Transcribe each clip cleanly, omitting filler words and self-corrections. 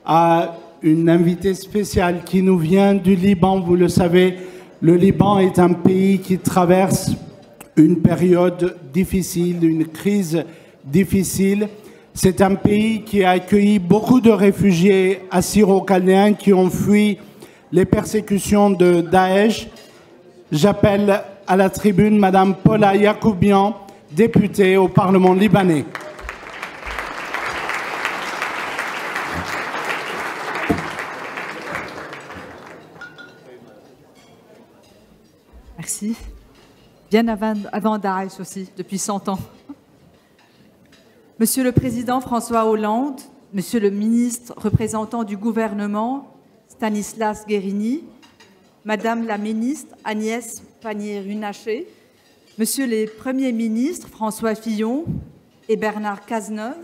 à une invitée spéciale qui nous vient du Liban. Vous le savez, le Liban est un pays qui traverse une période difficile, une crise difficile. C'est un pays qui a accueilli beaucoup de réfugiés assyro-chaldéens qui ont fui les persécutions de Daesh. J'appelle à la tribune Madame Paula Yacoubian, députée au Parlement libanais. Merci. Bien avant Daesh aussi, depuis 100 ans. Monsieur le Président François Hollande, Monsieur le ministre représentant du gouvernement Stanislas Guerini, Madame la ministre Agnès Pannier-Runacher, Monsieur les premiers ministres François Fillon et Bernard Cazeneuve,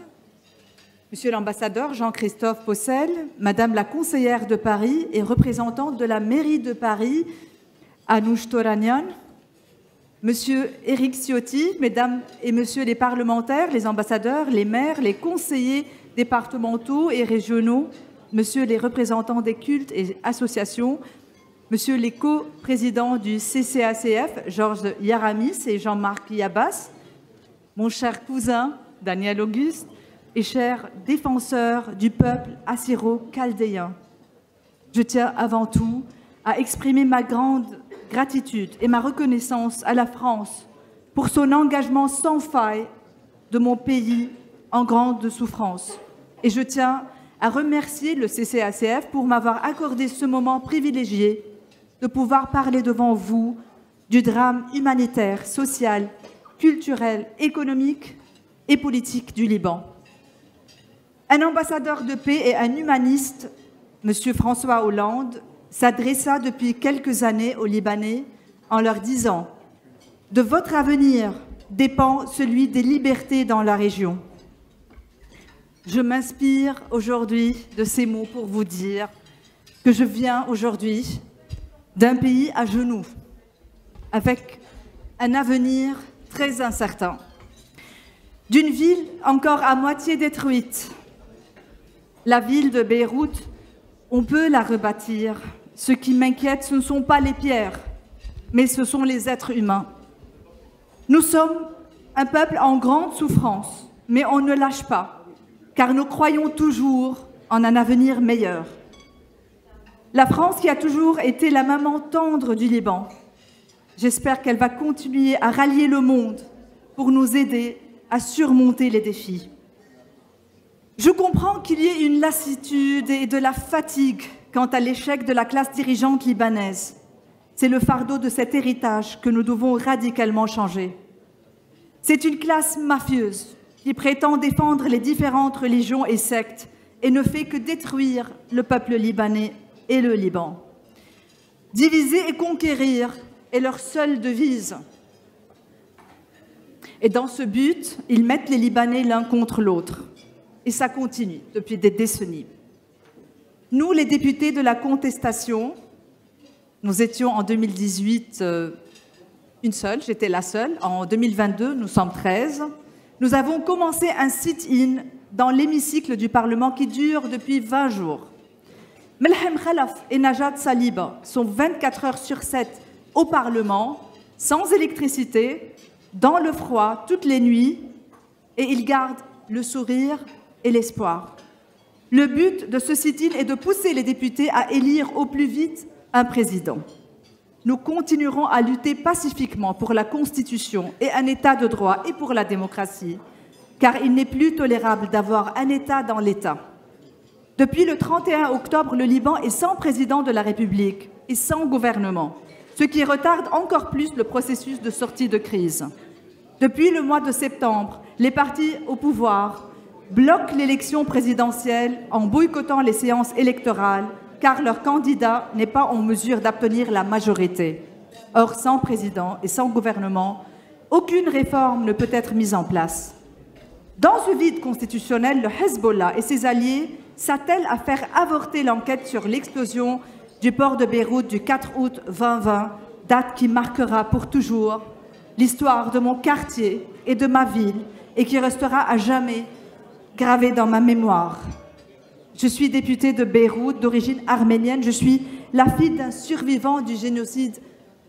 Monsieur l'ambassadeur Jean-Christophe Possel, Madame la conseillère de Paris et représentante de la mairie de Paris, Anouche Toranian, Monsieur Éric Ciotti, Mesdames et Messieurs les parlementaires, les ambassadeurs, les maires, les conseillers départementaux et régionaux, Messieurs les représentants des cultes et associations, Messieurs les co-présidents du CCACF, Georges Yaramis et Jean-Marc Yabas, mon cher cousin Daniel Auguste et cher défenseur du peuple assyro-chaldéen. Je tiens avant tout à exprimer ma grande gratitude et ma reconnaissance à la France pour son engagement sans faille de mon pays en grande souffrance. Et je tiens à remercier le CCACF pour m'avoir accordé ce moment privilégié de pouvoir parler devant vous du drame humanitaire, social, culturel, économique et politique du Liban. Un ambassadeur de paix et un humaniste, M. François Hollande, s'adressa depuis quelques années aux Libanais en leur disant « De votre avenir dépend celui des libertés dans la région ». Je m'inspire aujourd'hui de ces mots pour vous dire que je viens aujourd'hui d'un pays à genoux, avec un avenir très incertain, d'une ville encore à moitié détruite. La ville de Beyrouth, on peut la rebâtir. Ce qui m'inquiète, ce ne sont pas les pierres, mais ce sont les êtres humains. Nous sommes un peuple en grande souffrance, mais on ne lâche pas, car nous croyons toujours en un avenir meilleur. La France, qui a toujours été la maman tendre du Liban, j'espère qu'elle va continuer à rallier le monde pour nous aider à surmonter les défis. Je comprends qu'il y ait une lassitude et de la fatigue quant à l'échec de la classe dirigeante libanaise. C'est le fardeau de cet héritage que nous devons radicalement changer. C'est une classe mafieuse qui prétend défendre les différentes religions et sectes et ne fait que détruire le peuple libanais et le Liban. Diviser et conquérir est leur seule devise. Et dans ce but, ils mettent les Libanais l'un contre l'autre. Et ça continue depuis des décennies. Nous, les députés de la contestation, nous étions en 2018 une seule, j'étais la seule. En 2022, nous sommes 13. Nous avons commencé un sit-in dans l'hémicycle du Parlement qui dure depuis 20 jours. Melhem Khalaf et Najat Saliba sont 24 heures sur 7 au Parlement, sans électricité, dans le froid, toutes les nuits, et ils gardent le sourire et l'espoir. Le but de ce sit-in est de pousser les députés à élire au plus vite un président. Nous continuerons à lutter pacifiquement pour la Constitution et un État de droit et pour la démocratie, car il n'est plus tolérable d'avoir un État dans l'État. Depuis le 31 octobre, le Liban est sans président de la République et sans gouvernement, ce qui retarde encore plus le processus de sortie de crise. Depuis le mois de septembre, les partis au pouvoir bloquent l'élection présidentielle en boycottant les séances électorales car leur candidat n'est pas en mesure d'obtenir la majorité. Or, sans président et sans gouvernement, aucune réforme ne peut être mise en place. Dans ce vide constitutionnel, le Hezbollah et ses alliés s'attellent à faire avorter l'enquête sur l'explosion du port de Beyrouth du 4 août 2020, date qui marquera pour toujours l'histoire de mon quartier et de ma ville et qui restera à jamais gravée dans ma mémoire. Je suis députée de Beyrouth, d'origine arménienne. Je suis la fille d'un survivant du génocide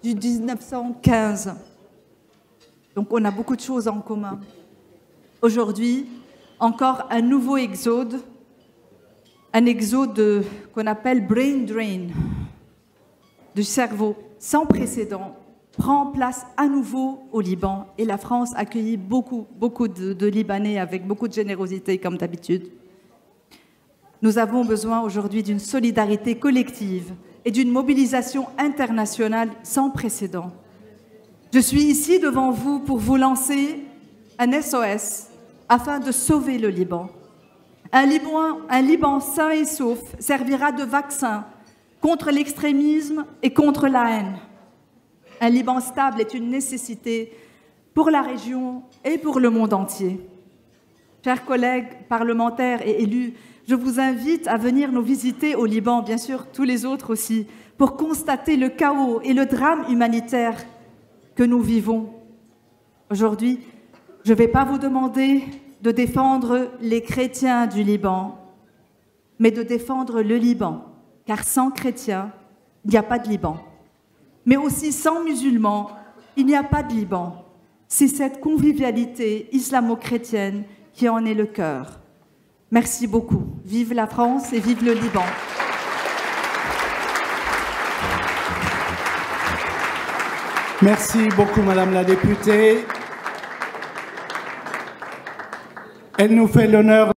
du 1915. Donc on a beaucoup de choses en commun. Aujourd'hui, encore un nouveau exode, un exode qu'on appelle brain drain, du cerveau sans précédent, prend place à nouveau au Liban. Et la France accueillit beaucoup de Libanais avec beaucoup de générosité, comme d'habitude. Nous avons besoin aujourd'hui d'une solidarité collective et d'une mobilisation internationale sans précédent. Je suis ici devant vous pour vous lancer un SOS afin de sauver le Liban. Un Liban sain et sauf servira de vaccin contre l'extrémisme et contre la haine. Un Liban stable est une nécessité pour la région et pour le monde entier. Chers collègues parlementaires et élus, je vous invite à venir nous visiter au Liban, bien sûr tous les autres aussi, pour constater le chaos et le drame humanitaire que nous vivons. Aujourd'hui, je ne vais pas vous demander de défendre les chrétiens du Liban, mais de défendre le Liban, car sans chrétiens, il n'y a pas de Liban. Mais aussi sans musulmans, il n'y a pas de Liban. C'est cette convivialité islamo-chrétienne qui en est le cœur. Merci beaucoup. Vive la France et vive le Liban. Merci beaucoup, Madame la députée. Elle nous fait l'honneur